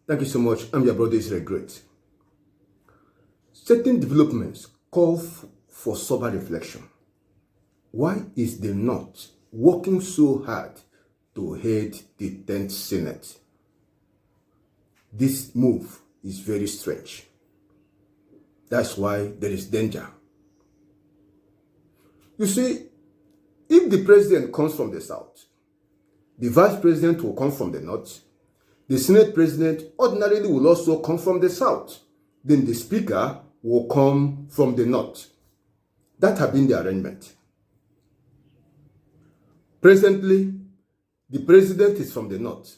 Thank you so much. I'm your brother Israel Great. Certain developments call for sober reflection. Why is the North working so hard to head the 10th Senate? This move is very strange. That's why there is danger. You see, if the president comes from the South, the vice president will come from the North, the Senate president ordinarily will also come from the South, then the speaker will come from the North. That has been the arrangement. Presently, the president is from the North,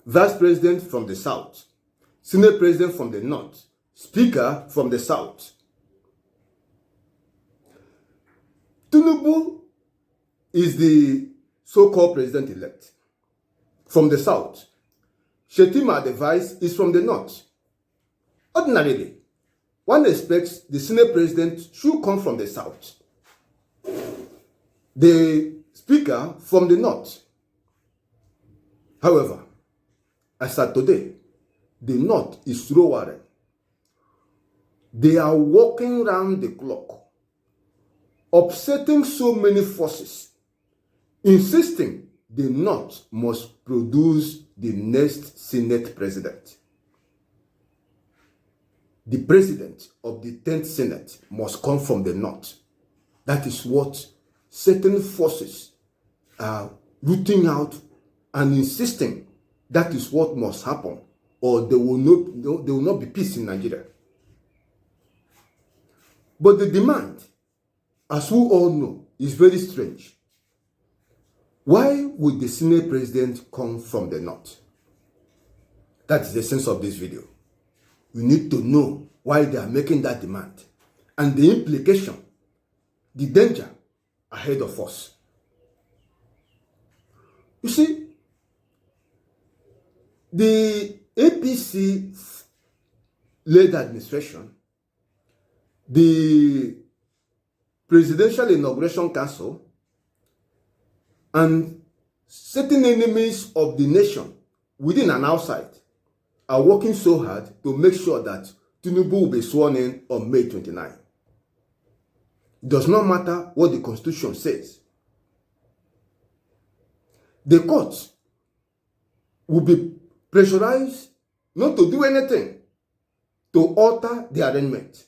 vice president from the South, Senate president from the North, speaker from the South. Tinubu is the so-called president-elect from the South. Shetima, the vice, is from the North. Ordinarily, one expects the Senate president should come from the South, the speaker from the North. However, as at today, the North is slow warring. They are working round the clock, upsetting so many forces, insisting the North must produce the next Senate president. The president of the 10th Senate must come from the North. That is what certain forces are rooting out and insisting that is what must happen, or there will not be peace in Nigeria. But the demand, as we all know, is very strange. Why would the Senate president come from the North? That is the sense of this video. We need to know why they are making that demand and the implication, the danger ahead of us. You see, the APC-led administration, the Presidential Inauguration Council, and certain enemies of the nation within and outside are working so hard to make sure that Tinubu will be sworn in on May 29. It does not matter what the Constitution says. The courts will be pressurized not to do anything to alter the arrangement.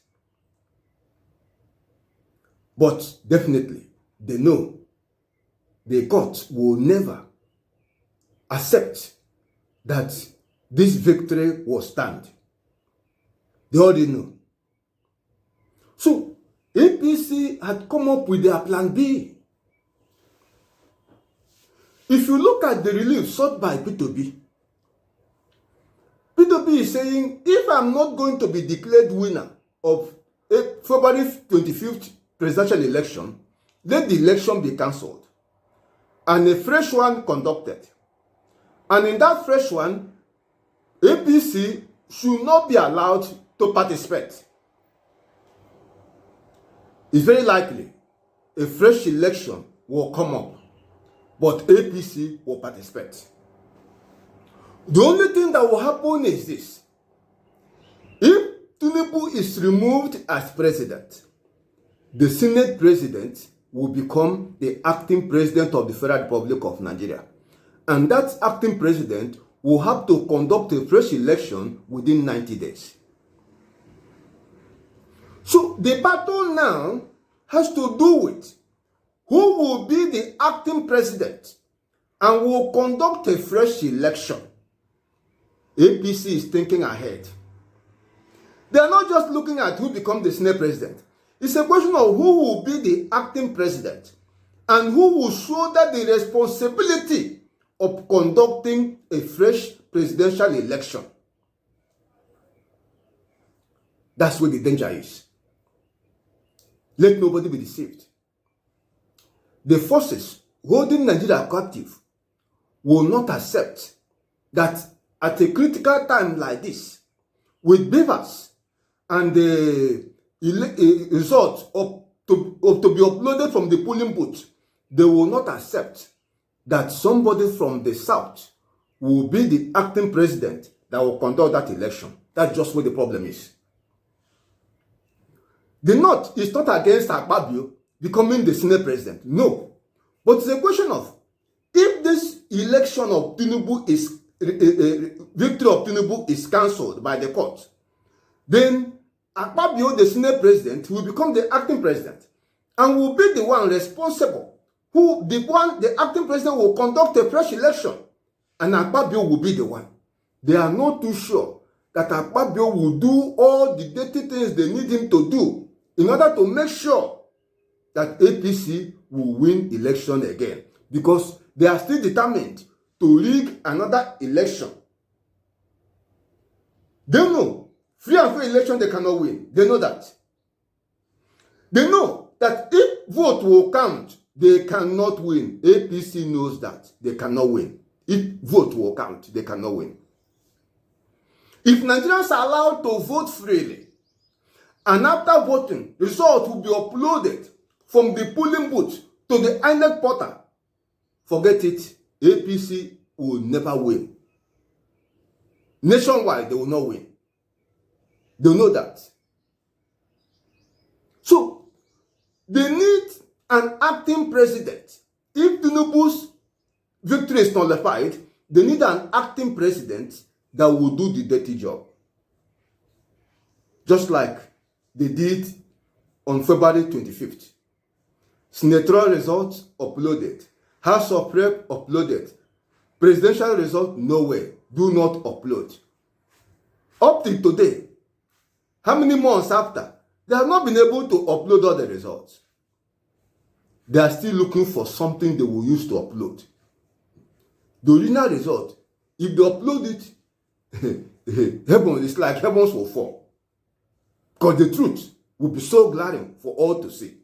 But definitely, they know the court will never accept that this victory will stand. They already know. So, APC had come up with their plan B. If you look at the relief sought by P2B is saying, if I'm not going to be declared winner of February 25th presidential election, let the election be cancelled and a fresh one conducted. And in that fresh one, APC should not be allowed to participate. It's very likely a fresh election will come up, but APC will participate. The only thing that will happen is this. If Tinubu is removed as president, the Senate president will become the acting president of the Federal Republic of Nigeria. And that acting president will have to conduct a fresh election within 90 days. So the battle now has to do with who will be the acting president and will conduct a fresh election. APC is thinking ahead. They are not just looking at who becomes the Senate president. It's a question of who will be the acting president and who will shoulder the responsibility of conducting a fresh presidential election. That's where the danger is. Let nobody be deceived. The forces holding Nigeria captive will not accept that at a critical time like this, with beavers and the results to be uploaded from the polling booth, they will not accept that somebody from the South will be the acting president that will conduct that election. That's just where the problem is. The North is not against Akpabio becoming the Senate president. No. But it's a question of, if this election of Tinubu is, victory of Tinubu is cancelled by the court, then Akpabio, the Senate president, will become the acting president and will be the one responsible, the acting president will conduct a fresh election and Akpabio will be the one. They are not too sure that Akpabio will do all the dirty things they need him to do in order to make sure that APC will win election again, because they are still determined to rig another election. They know free and fair election they cannot win. They know that. They know that if vote will count, they cannot win. APC knows that they cannot win. If vote will count, they cannot win. If Nigerians are allowed to vote freely, and after voting, results will be uploaded from the polling booth to the INEC portal, forget it, APC will never win. Nationwide, they will not win. They know that. So, they need an acting president. If Tinubu's victory is nullified, they need an acting president that will do the dirty job. Just like they did on February 25th. Senatorial results uploaded. House of Rep uploaded. Presidential result nowhere. Do not upload. Up till today, how many months after, they have not been able to upload all the results. They are still looking for something they will use to upload. The original result, if they upload it, heaven is like heavens will fall. Because the truth will be so glaring for all to see.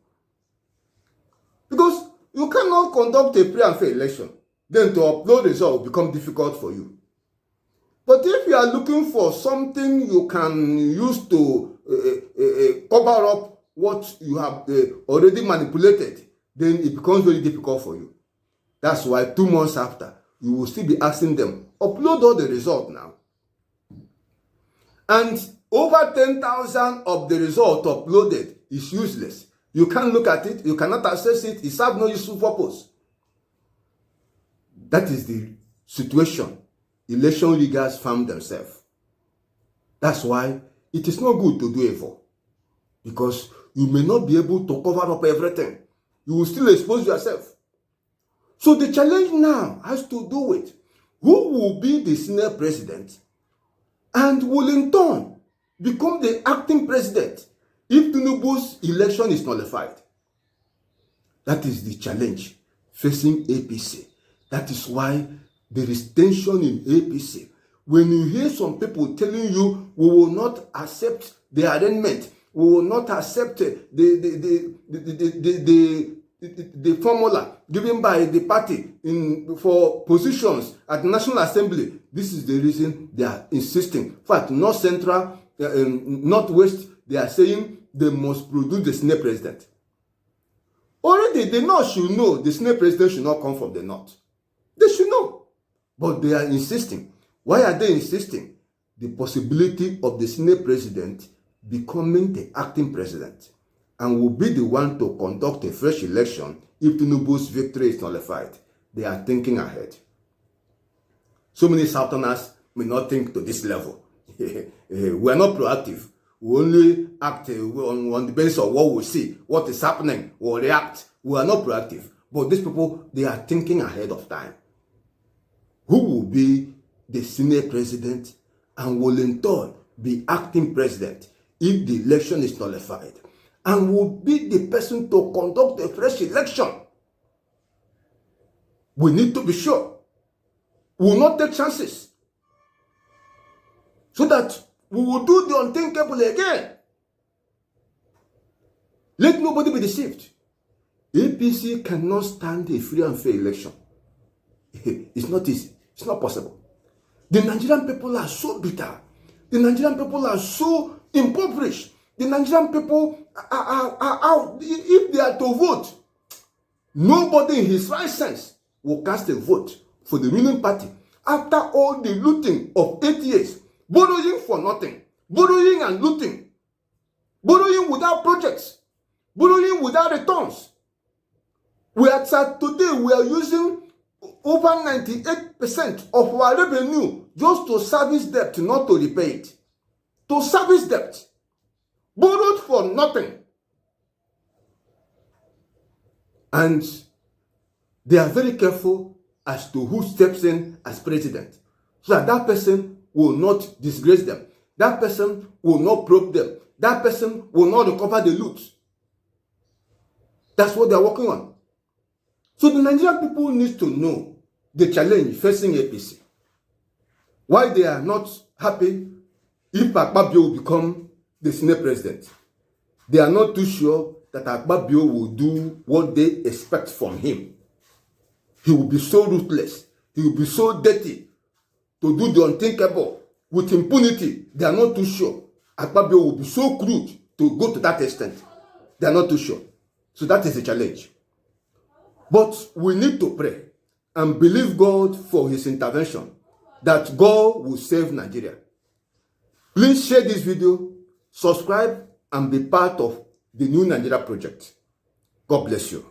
Because you cannot conduct a free and fair election, then to upload results will become difficult for you. But if you are looking for something you can use to cover up what you have already manipulated, then it becomes very difficult for you. That's why 2 months after, you will still be asking them, upload all the results now. And over 10,000 of the result uploaded is useless. You can't look at it, you cannot access it, it serves no useful purpose. That is the situation election riggers found themselves. That's why it is not good to do evil. Because you may not be able to cover up everything. You will still expose yourself. So the challenge now has to do with who will be the Senate president and will in turn become the acting president if Tinubu's election is nullified. That is the challenge facing APC. That is why there is tension in APC. When you hear some people telling you, we will not accept the arrangement, we will not accept the formula given by the party for positions at the National Assembly, this is the reason they are insisting. In fact, North Central, Northwest, they are saying they must produce the Senate president. Already, the North should know the Senate president should not come from the North. They should know. But they are insisting. Why are they insisting? The possibility of the Senate president becoming the acting president and will be the one to conduct a fresh election if Tinubu's victory is nullified. They are thinking ahead. So many Southerners may not think to this level. We are not proactive. We only act on the basis of what we see, what is happening, we'll react. We are not proactive. But these people, they are thinking ahead of time. Who will be the Senate president and will in turn be acting president if the election is nullified, and will be the person to conduct a fresh election? We need to be sure. We will not take chances, so that we will do the unthinkable again. Let nobody be deceived. APC cannot stand a free and fair election. It's not easy. It's not possible. The Nigerian people are so bitter. The Nigerian people are so impoverished. The Nigerian people are out. If they are to vote, nobody in his right sense will cast a vote for the ruling party After all the looting of 8 years, borrowing for nothing, borrowing and looting, borrowing without projects, borrowing without returns. Today we are using over 98% of our revenue just to service debt, not to repay it. To service debt. Borrowed for nothing. And they are very careful as to who steps in as president, so that that person will not disgrace them. That person will not probe them. That person will not recover the loot. That's what they are working on. So the Nigerian people need to know the challenge facing APC. Why they are not happy if Akpabio will become the Senate president. They are not too sure that Akpabio will do what they expect from him. He will be so ruthless. He will be so dirty to do the unthinkable with impunity. They are not too sure. Akpabio will be so crude to go to that extent. They are not too sure. So that is a challenge. But we need to pray and believe God for his intervention, that God will save Nigeria. Please share this video, subscribe, and be part of the New Nigeria project. God bless you.